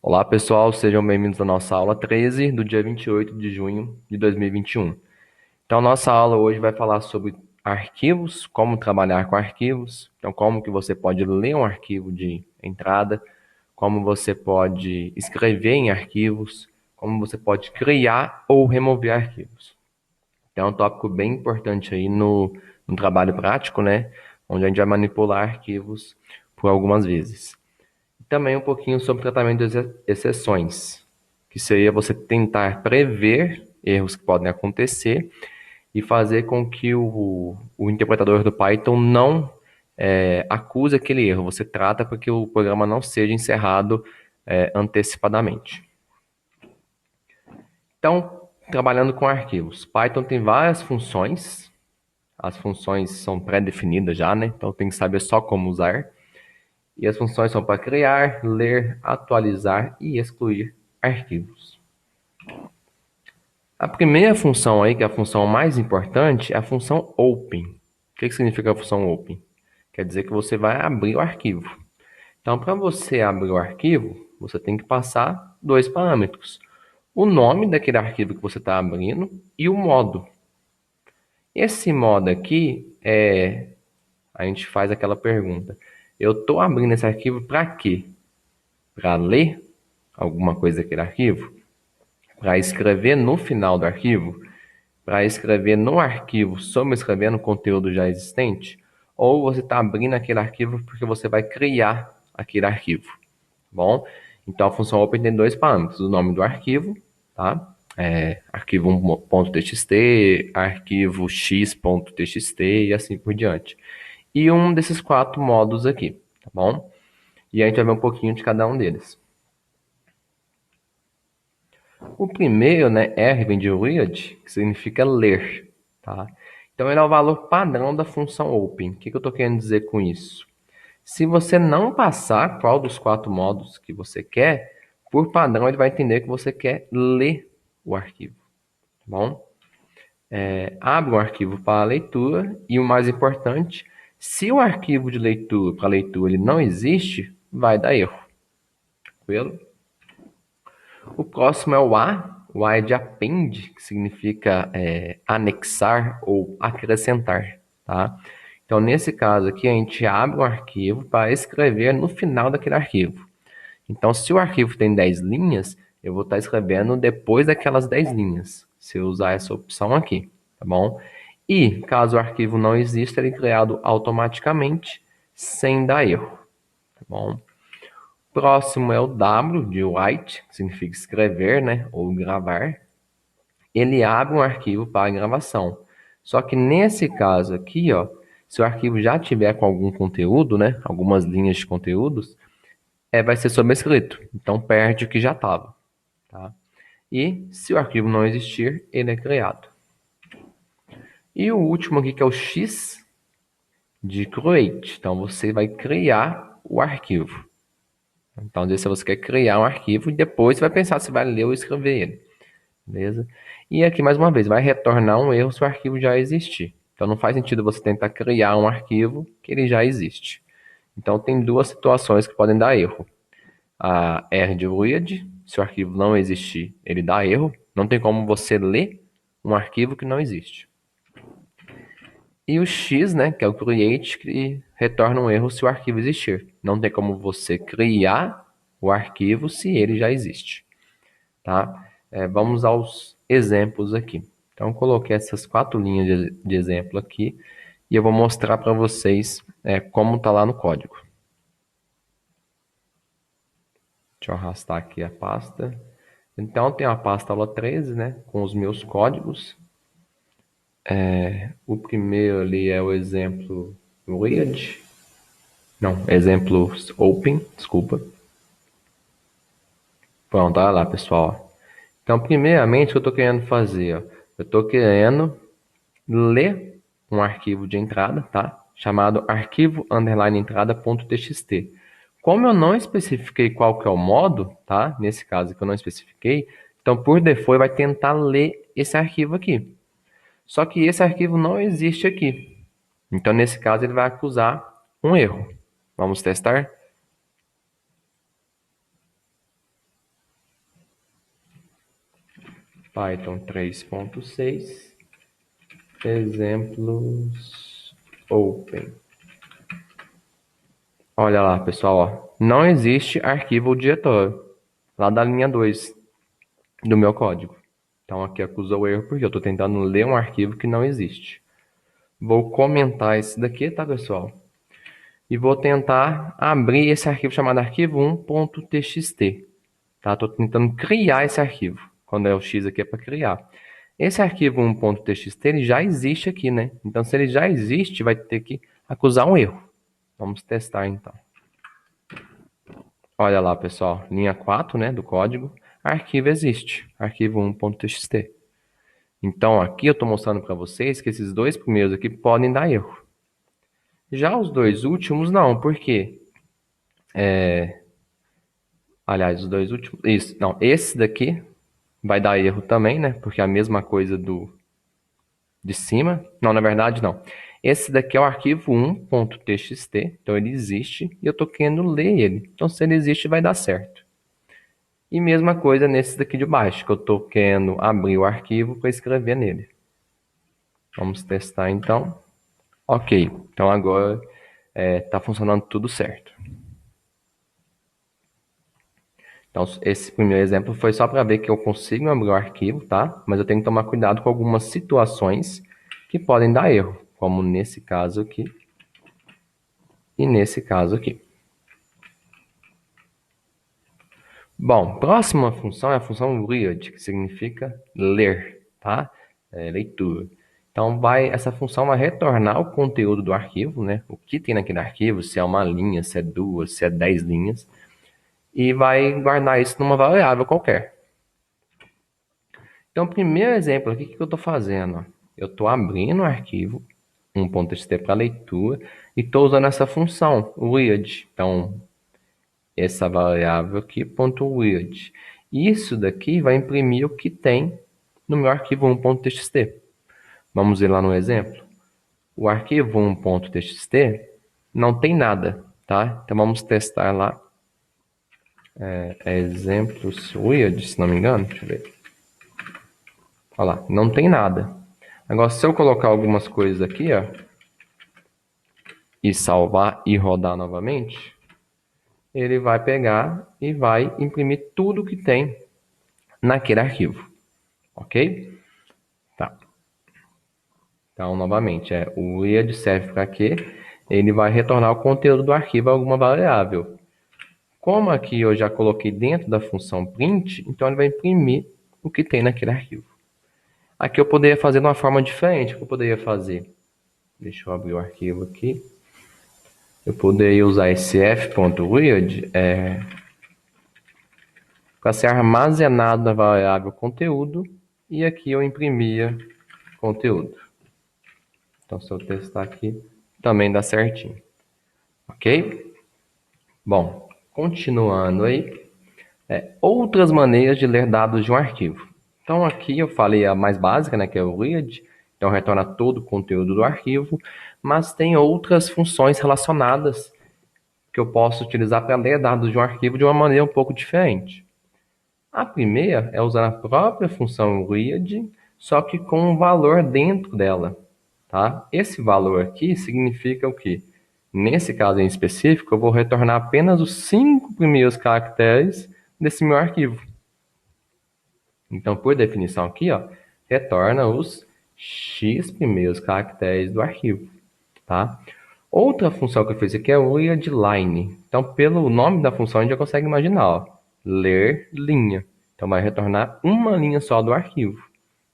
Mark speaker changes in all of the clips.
Speaker 1: Olá, pessoal, sejam bem-vindos à nossa aula 13 do dia 28 de junho de 2021. Então, nossa aula hoje vai falar sobre arquivos, como trabalhar com arquivos, então como que você pode ler um arquivo de entrada, como você pode escrever em arquivos, como você pode criar ou remover arquivos. Então, é um tópico bem importante aí no trabalho prático, né? Onde a gente vai manipular arquivos por algumas vezes. Também um pouquinho sobre tratamento de exceções, que seria você tentar prever erros que podem acontecer e fazer com que o interpretador do Python não acuse aquele erro. Você trata para que o programa não seja encerrado antecipadamente. Então, trabalhando com arquivos, Python tem várias funções. As funções são pré-definidas já, né? Então tem que saber só como usar. E as funções são para criar, ler, atualizar e excluir arquivos. A primeira função aí, que é a função mais importante, é a função open. O que significa a função open? Quer dizer que você vai abrir o arquivo. Então, para você abrir o arquivo, você tem que passar dois parâmetros. O nome daquele arquivo que você está abrindo e o modo. Esse modo aqui a gente faz aquela pergunta. Eu estou abrindo esse arquivo para quê? Para ler alguma coisa daquele arquivo? Para escrever no final do arquivo? Para escrever no arquivo sobrescrevendo conteúdo já existente? Ou você está abrindo aquele arquivo porque você vai criar aquele arquivo? Bom, então a função open tem dois parâmetros: o nome do arquivo, tá? Arquivo 1.txt, arquivo x.txt e assim por diante. E um desses quatro modos aqui, tá bom? E a gente vai ver um pouquinho de cada um deles. O primeiro, né, R vem de read, que significa ler, tá? Então ele é o valor padrão da função open. O que eu estou querendo dizer com isso? Se você não passar qual dos quatro modos que você quer, por padrão ele vai entender que você quer ler o arquivo, tá bom? Abre um arquivo para leitura e o mais importante, se o arquivo de leitura para leitura ele não existe, vai dar erro, tranquilo? O próximo é o A. O A é de append, que significa anexar ou acrescentar, tá? Então, nesse caso aqui, a gente abre um arquivo para escrever no final daquele arquivo. Então, se o arquivo tem 10 linhas, eu vou estar escrevendo depois daquelas 10 linhas, se eu usar essa opção aqui, tá bom? E, caso o arquivo não exista, ele é criado automaticamente, sem dar erro, tá bom? Próximo é o W, de write, que significa escrever, né, ou gravar. Ele abre um arquivo para gravação. Só que nesse caso aqui, ó, se o arquivo já tiver com algum conteúdo, né, algumas linhas de conteúdos, vai ser sobrescrito. Então perde o que já estava, tá? E se o arquivo não existir, ele é criado. E o último aqui que é o X de create. Então você vai criar o arquivo. Então, se você quer criar um arquivo e depois você vai pensar se vai ler ou escrever ele. Beleza? E aqui, mais uma vez, vai retornar um erro se o arquivo já existir. Então, não faz sentido você tentar criar um arquivo que ele já existe. Então, tem duas situações que podem dar erro. A R de read, se o arquivo não existir, ele dá erro. Não tem como você ler um arquivo que não existe. E o X, né, que é o create, que retorna um erro se o arquivo existir. Não tem como você criar o arquivo se ele já existe, tá? Vamos aos exemplos aqui. Então, eu coloquei essas 4 linhas de exemplo aqui e eu vou mostrar para vocês como está lá no código. Deixa eu arrastar aqui a pasta. Então, tem a pasta aula 13, né, com os meus códigos. O primeiro ali é o exemplo read. Não, exemplo open, desculpa. Pronto, olha lá, pessoal. Então, primeiramente, o que eu estou querendo fazer? Ó? Eu estou querendo ler um arquivo de entrada, tá? Chamado arquivo underline entrada.txt. Como eu não especifiquei qual que é o modo, tá? Nesse caso que eu não especifiquei, então por default vai tentar ler esse arquivo aqui. Só que esse arquivo não existe aqui. Então nesse caso ele vai acusar um erro. Vamos testar? Python 3.6, exemplos open. Olha lá, pessoal, ó. Não existe arquivo diretório lá da linha 2 do meu código. Então aqui acusou o erro porque eu estou tentando ler um arquivo que não existe. Vou comentar esse daqui, tá, pessoal? E vou tentar abrir esse arquivo chamado arquivo1.txt. Tá? Estou tentando criar esse arquivo. Quando é o X aqui é para criar. Esse arquivo 1.txt ele já existe aqui, né? Então, se ele já existe, vai ter que acusar um erro. Vamos testar, então. Olha lá, pessoal. Linha 4, né, do código. Arquivo existe. Arquivo 1.txt. Então, aqui eu estou mostrando para vocês que esses dois primeiros aqui podem dar erro. Já os dois últimos, não. Por quê? Aliás, os dois últimos... Isso, não. Esse daqui vai dar erro também, né? Porque é a mesma coisa de cima. Não, na verdade, não. Esse daqui é o arquivo 1.txt. Então, ele existe e eu estou querendo ler ele. Então, se ele existe, vai dar certo. E mesma coisa nesse daqui de baixo, que eu estou querendo abrir o arquivo para escrever nele. Vamos testar, então. Ok. Então, agora está funcionando tudo certo. Então, esse primeiro exemplo foi só para ver que eu consigo abrir o arquivo, tá? Mas eu tenho que tomar cuidado com algumas situações que podem dar erro, como nesse caso aqui e nesse caso aqui. Bom, próxima função é a função read, que significa ler, tá? Leitura. Então, essa função vai retornar o conteúdo do arquivo, né? O que tem naquele arquivo, se é uma linha, se é duas, se é 10 linhas, e vai guardar isso numa variável qualquer. Então, o primeiro exemplo aqui, o que eu estou fazendo? Eu estou abrindo o arquivo 1.txt para leitura e estou usando essa função, read. Então, essa variável aqui, .read. Isso daqui vai imprimir o que tem no meu arquivo 1.txt. Vamos ver lá no exemplo. O arquivo 1.txt não tem nada, tá? Então, vamos testar lá. Exemplos read, se não me engano. Deixa eu ver. Olha lá, não tem nada. Agora, se eu colocar algumas coisas aqui, ó, e salvar e rodar novamente, ele vai pegar e vai imprimir tudo que tem naquele arquivo, ok? Tá. Então, novamente, o read serve para quê? Ele vai retornar o conteúdo do arquivo a alguma variável. Como aqui eu já coloquei dentro da função print, então ele vai imprimir o que tem naquele arquivo. Aqui eu poderia fazer de uma forma diferente. O que eu poderia fazer? Deixa eu abrir o arquivo aqui. Eu poderia usar esse f.read para ser armazenado na variável conteúdo e aqui eu imprimia conteúdo. Então, se eu testar aqui, também dá certinho. Ok? Bom, continuando aí, outras maneiras de ler dados de um arquivo. Então, aqui eu falei a mais básica, né, que é o read, então retorna todo o conteúdo do arquivo, mas tem outras funções relacionadas que eu posso utilizar para ler dados de um arquivo de uma maneira um pouco diferente. A primeira é usar a própria função read, só que com um valor dentro dela, tá? Esse valor aqui significa o quê? Nesse caso em específico, eu vou retornar apenas os 5 primeiros caracteres desse meu arquivo. Então, por definição aqui, ó, retorna os x primeiros caracteres do arquivo, tá? Outra função que eu fiz aqui é o readline. Então, pelo nome da função, a gente já consegue imaginar, ó, ler linha. Então, vai retornar uma linha só do arquivo,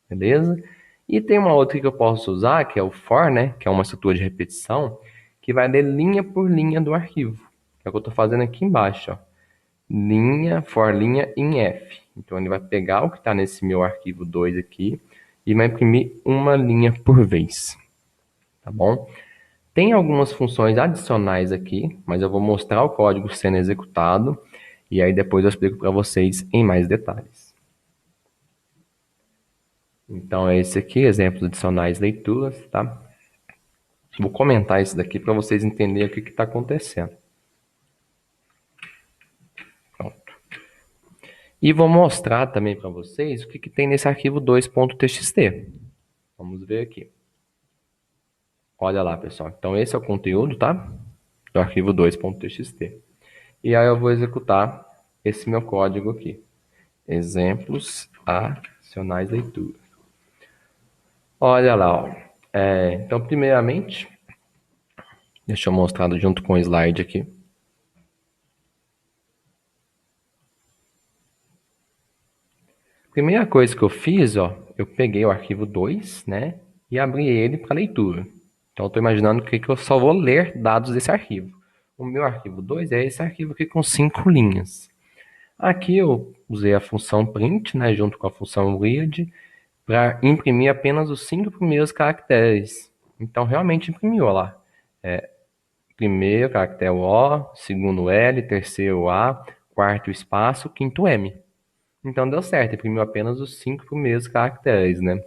Speaker 1: beleza? E tem uma outra que eu posso usar, que é o for, né? Que é uma estrutura de repetição, que vai ler linha por linha do arquivo. É o que eu estou fazendo aqui embaixo, ó. Linha, for linha em F. Então, ele vai pegar o que está nesse meu arquivo 2 aqui e vai imprimir uma linha por vez, tá bom? Tem algumas funções adicionais aqui, mas eu vou mostrar o código sendo executado e aí depois eu explico para vocês em mais detalhes. Então, é esse aqui, exemplos adicionais leituras, tá? Vou comentar isso daqui para vocês entenderem o que está acontecendo. Pronto. E vou mostrar também para vocês o que tem nesse arquivo 2.txt. Vamos ver aqui. Olha lá, pessoal. Então, esse é o conteúdo, tá? Do arquivo 2.txt. E aí eu vou executar esse meu código aqui. Exemplos adicionais leitura. Olha lá, ó. Então, primeiramente, deixa eu mostrar junto com o slide aqui. Primeira coisa que eu fiz, ó, eu peguei o arquivo 2, né, e abri ele para leitura. Então, eu estou imaginando que eu só vou ler dados desse arquivo. O meu arquivo 2 é esse arquivo aqui com 5 linhas. Aqui eu usei a função print, né, junto com a função read, para imprimir apenas os 5 primeiros caracteres. Então, realmente imprimiu, ó lá. Primeiro caractere O, segundo L, terceiro A, quarto espaço, quinto M. Então deu certo, imprimiu apenas os 5 primeiros caracteres, né?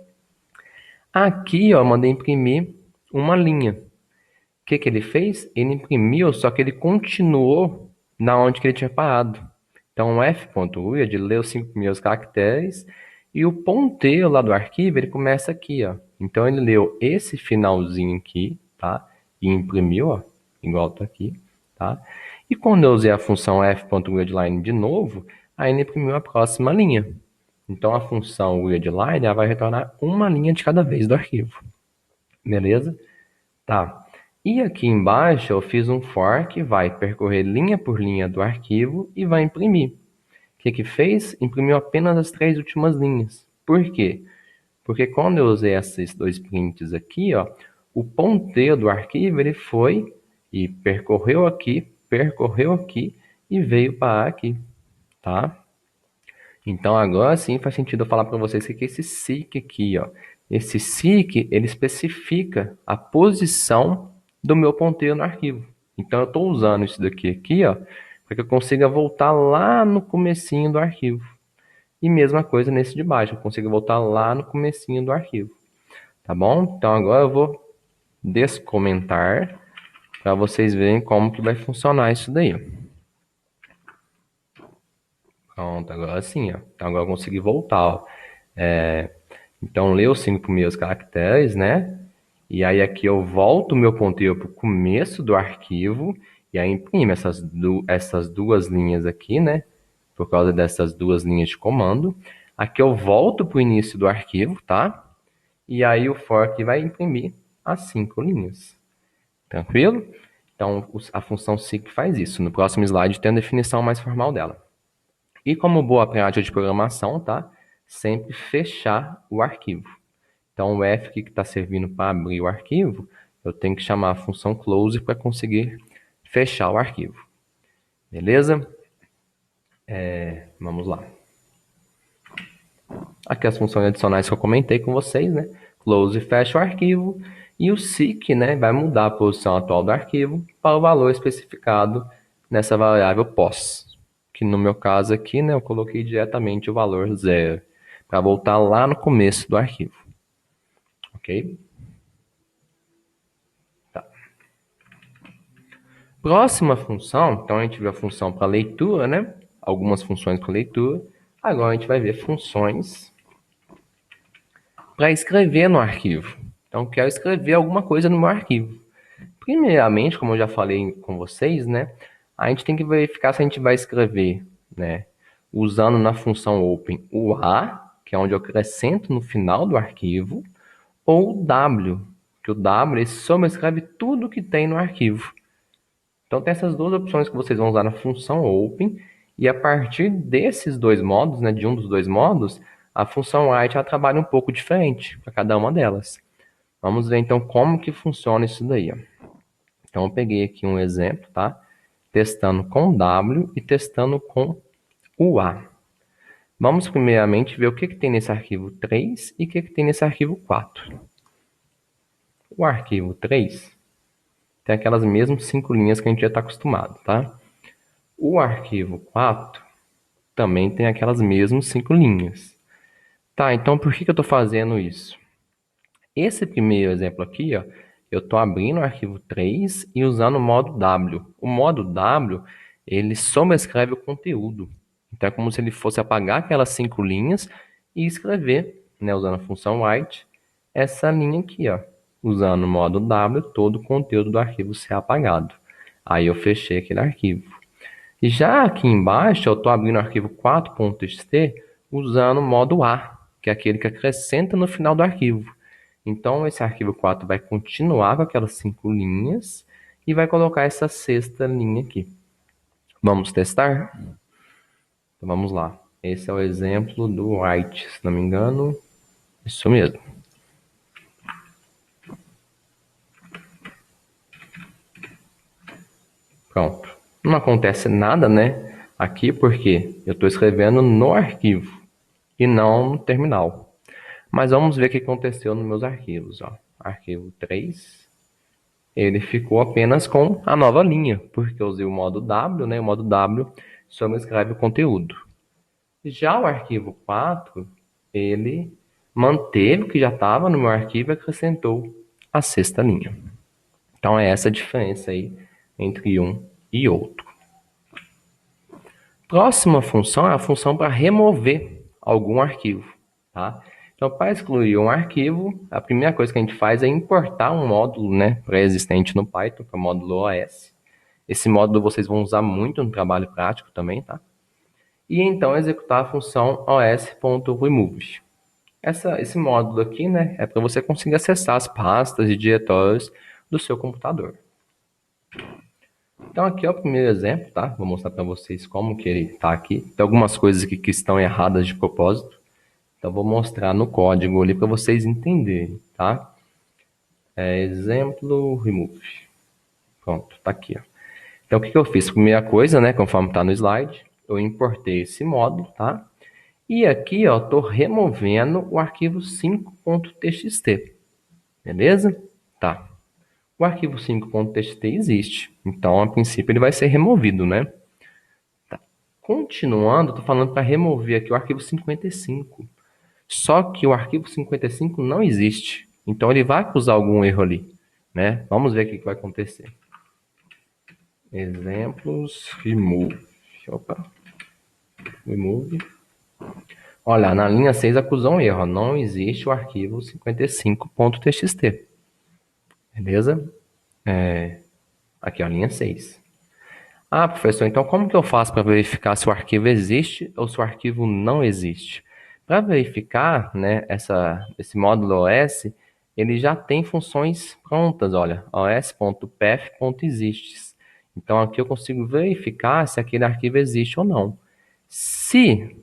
Speaker 1: Aqui, ó, mandei imprimir uma linha. O que ele fez? Ele imprimiu, só que ele continuou na onde que ele tinha parado. Então o f.read lê os 5 primeiros caracteres e o ponteiro lá do arquivo, ele começa aqui, ó. Então ele leu esse finalzinho aqui, tá? E imprimiu, ó, igual tá aqui, tá? E quando eu usei a função f.readline de novo, aí ele imprimiu a próxima linha. Então a função readline ela vai retornar uma linha de cada vez do arquivo. Beleza? Tá. E aqui embaixo eu fiz um for que vai percorrer linha por linha do arquivo e vai imprimir. O que fez? Imprimiu apenas as 3 últimas linhas. Por quê? Porque quando eu usei esses 2 prints aqui, ó, o ponteiro do arquivo ele foi e percorreu aqui e veio parar aqui, tá? Então agora sim faz sentido eu falar para vocês que esse seek aqui, ó, esse seek ele especifica a posição do meu ponteiro no arquivo. Então eu estou usando isso daqui aqui, ó, para que eu consiga voltar lá no comecinho do arquivo. E mesma coisa nesse de baixo, eu consigo voltar lá no comecinho do arquivo. Tá bom? Então agora eu vou descomentar para vocês verem como que vai funcionar isso daí. Pronto, agora sim, ó. Então agora eu consegui voltar, ó. Então lê os 5 primeiros caracteres, né? E aí aqui eu volto o meu ponteiro para o começo do arquivo e aí imprime essas duas linhas aqui, né? Por causa dessas duas linhas de comando. Aqui eu volto para o início do arquivo, tá? E aí o for aqui vai imprimir as 5 linhas. Tranquilo? Então a função seek faz isso. No próximo slide tem a definição mais formal dela. E como boa prática de programação, tá? Sempre fechar o arquivo. Então o F que está servindo para abrir o arquivo, eu tenho que chamar a função close para conseguir fechar o arquivo. Beleza? Vamos lá. Aqui as funções adicionais que eu comentei com vocês, né? Close fecha o arquivo e o seek, né, vai mudar a posição atual do arquivo para o valor especificado nessa variável pos, que no meu caso aqui, né, eu coloquei diretamente o valor 0 para voltar lá no começo do arquivo. Ok? Tá. Próxima função, então a gente viu a função para leitura, né? Algumas funções para leitura. Agora a gente vai ver funções para escrever no arquivo. Então, eu quero escrever alguma coisa no meu arquivo. Primeiramente, como eu já falei com vocês, né? A gente tem que verificar se a gente vai escrever, né? Usando na função open o A, que é onde eu acrescento no final do arquivo, ou o W, que o W ele sobrescreve tudo que tem no arquivo. Então tem essas duas opções que vocês vão usar na função open e a partir desses dois modos, né, de um dos dois modos, a função write ela trabalha um pouco diferente para cada uma delas. Vamos ver então como que funciona isso daí. Ó. Então eu peguei aqui um exemplo, tá? Testando com W e testando com o A. Vamos primeiramente ver o que tem nesse arquivo 3 e o que tem nesse arquivo 4. O arquivo 3 tem aquelas mesmas 5 linhas que a gente já está acostumado, tá? O arquivo 4 também tem aquelas mesmas 5 linhas. Tá, então por que eu estou fazendo isso? Esse primeiro exemplo aqui, ó, eu estou abrindo o arquivo 3 e usando o modo W. O modo W, ele sobrescreve o conteúdo. Então é como se ele fosse apagar aquelas 5 linhas e escrever, né, usando a função write, essa linha aqui, ó, usando o modo W, todo o conteúdo do arquivo ser apagado. Aí eu fechei aquele arquivo. E já aqui embaixo eu estou abrindo o arquivo 4.txt usando o modo A, que é aquele que acrescenta no final do arquivo. Então esse arquivo 4 vai continuar com aquelas 5 linhas e vai colocar essa sexta linha aqui. Vamos testar? Então vamos lá. Esse é o exemplo do write, se não me engano. Isso mesmo. Pronto. Não acontece nada, né? Aqui porque eu estou escrevendo no arquivo e não no terminal. Mas vamos ver o que aconteceu nos meus arquivos. Ó. Arquivo 3, ele ficou apenas com a nova linha, porque eu usei o modo W, né? O modo W só me escreve o conteúdo. Já o arquivo 4, ele manteve o que já estava no meu arquivo e acrescentou a sexta linha. Então é essa a diferença aí entre um e outro. Próxima função é a função para remover algum arquivo, tá? Então, para excluir um arquivo, a primeira coisa que a gente faz é importar um módulo, né, pré-existente no Python, que é o módulo OS. Esse módulo vocês vão usar muito no trabalho prático também, tá? E então executar a função os.remove. Esse módulo aqui, né, é para você conseguir acessar as pastas e diretórios do seu computador. Então aqui é o primeiro exemplo, tá? Vou mostrar para vocês como que ele está aqui. Tem algumas coisas aqui que estão erradas de propósito. Então vou mostrar no código ali para vocês entenderem, tá? Exemplo remove. Pronto, tá aqui, ó. Então o que eu fiz? Primeira coisa, né, conforme está no slide, eu importei esse módulo, tá? E aqui, ó, tô removendo o arquivo 5.txt. Beleza? Tá. O arquivo 5.txt existe. Então, a princípio, ele vai ser removido, né? Tá. Continuando, tô falando para remover aqui o arquivo 55. Só que o arquivo 55 não existe. Então, ele vai causar algum erro ali, né? Vamos ver o que vai acontecer. Exemplos, remove. Opa. Remove. Olha, na linha 6 acusou um erro. Não existe o arquivo 55.txt. Beleza? Aqui, ó, linha 6. Ah, professor, então como que eu faço para verificar se o arquivo existe ou se o arquivo não existe? Para verificar, né, esse módulo OS, ele já tem funções prontas, olha, os.path.exists. Então aqui eu consigo verificar se aquele arquivo existe ou não. Se,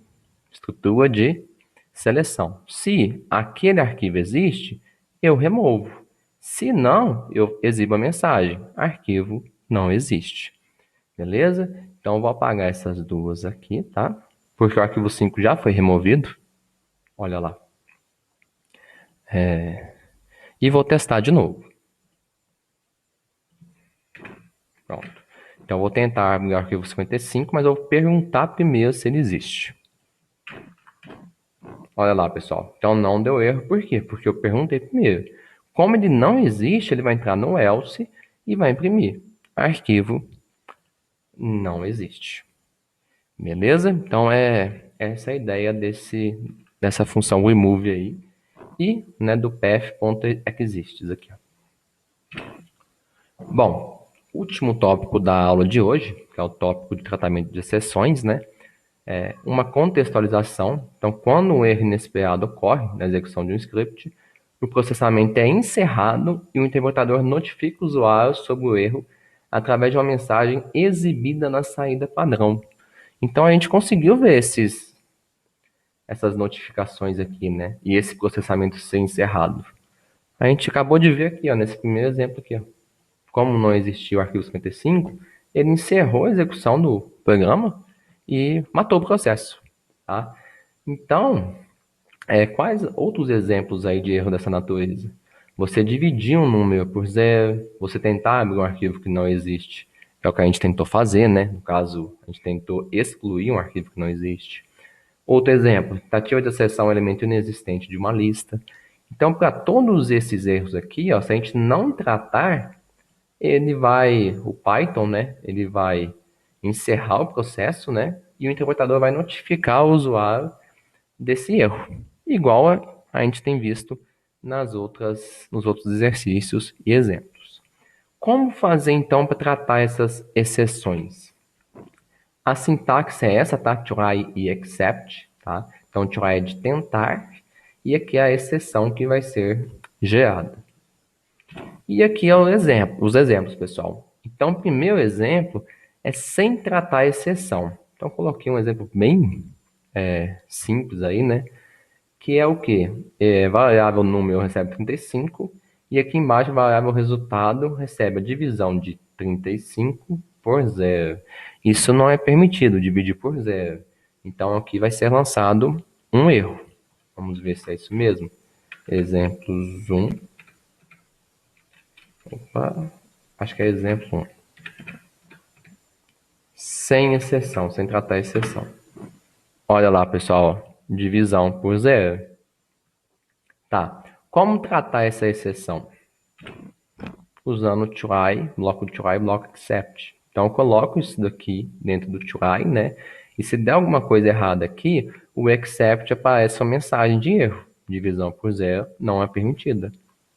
Speaker 1: estrutura de seleção, se aquele arquivo existe, eu removo. Se não, eu exibo a mensagem, arquivo não existe. Beleza? Então eu vou apagar essas duas aqui, tá? Porque o arquivo 5 já foi removido. Olha lá. E vou testar de novo. Pronto. Então eu vou tentar abrir o arquivo 55, mas eu vou perguntar primeiro se ele existe. Olha lá, pessoal. Então não deu erro. Por quê? Porque eu perguntei primeiro. Como ele não existe, ele vai entrar no else e vai imprimir. Arquivo não existe. Beleza? Então é essa a ideia dessa função remove aí. E, né, do path.exists aqui. Bom, último tópico da aula de hoje, que é o tópico de tratamento de exceções, né? É uma contextualização. Então, quando um erro inesperado ocorre na execução de um script, o processamento é encerrado e o interpretador notifica o usuário sobre o erro através de uma mensagem exibida na saída padrão. Então, a gente conseguiu ver essas notificações aqui, né? E esse processamento ser encerrado. A gente acabou de ver aqui, ó, nesse primeiro exemplo aqui, ó. Como não existia o arquivo 55, ele encerrou a execução do programa e matou o processo, tá? Então, quais outros exemplos aí de erro dessa natureza? Você dividir um número por zero, você tentar abrir um arquivo que não existe, que é o que a gente tentou fazer, né? No caso, a gente tentou excluir um arquivo que não existe. Outro exemplo, tentativa de acessar um elemento inexistente de uma lista. Então, para todos esses erros aqui, ó, se a gente não tratar, o Python, né, ele vai encerrar o processo, né, e o interpretador vai notificar o usuário desse erro, igual a gente tem visto nos outros exercícios e exemplos. Como fazer então para tratar essas exceções? A sintaxe é essa, tá? Try e except, tá? Então, try é de tentar e aqui é a exceção que vai ser gerada. E aqui é os exemplos, pessoal. Então, o primeiro exemplo é sem tratar a exceção. Então, coloquei um exemplo bem simples aí, né? Que é o quê? Variável número recebe 35 e aqui embaixo variável resultado recebe a divisão de 35 por zero. Isso não é permitido, dividir por zero. Então aqui vai ser lançado um erro. Vamos ver se é isso mesmo. Exemplos 1. Opa, acho que é exemplo 1. Sem exceção, sem tratar a exceção. Olha lá, pessoal, divisão por zero. Tá, como tratar essa exceção? Usando o try, bloco try, bloco except. Então eu coloco isso daqui dentro do try, né? E se der alguma coisa errada aqui, o except aparece uma mensagem de erro. Divisão por zero não é permitida.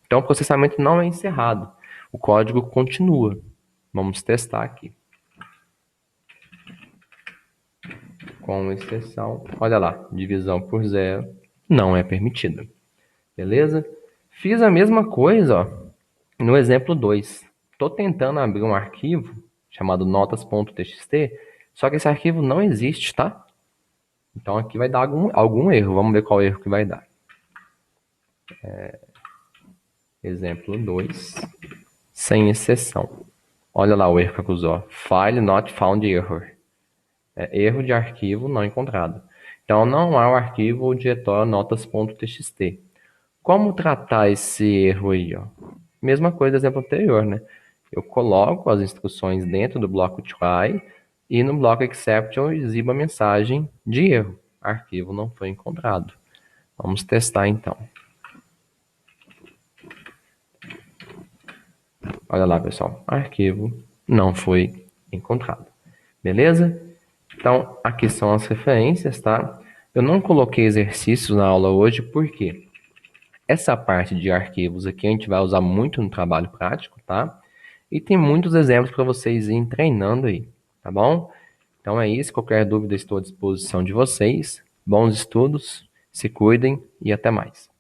Speaker 1: Então o processamento não é encerrado. O código continua. Vamos testar aqui. Com exceção, olha lá, divisão por zero não é permitida. Beleza? Fiz a mesma coisa, ó, no exemplo 2, estou tentando abrir um arquivo chamado notas.txt, só que esse arquivo não existe, tá? Então aqui vai dar algum erro. Vamos ver qual erro que vai dar. Exemplo 2, sem exceção. Olha lá o erro que acusou. File not found error. Erro de arquivo não encontrado. Então não há o arquivo diretório notas.txt. Como tratar esse erro aí, ó? Mesma coisa do exemplo anterior, né? Eu coloco as instruções dentro do bloco try e no bloco except eu exibo a mensagem de erro. Arquivo não foi encontrado. Vamos testar então. Olha lá, pessoal. Arquivo não foi encontrado. Beleza? Então, aqui são as referências, tá? Eu não coloquei exercícios na aula hoje, por quê? Essa parte de arquivos aqui a gente vai usar muito no trabalho prático, tá? E tem muitos exemplos para vocês irem treinando aí, tá bom? Então é isso. Qualquer dúvida, estou à disposição de vocês. Bons estudos, se cuidem e até mais.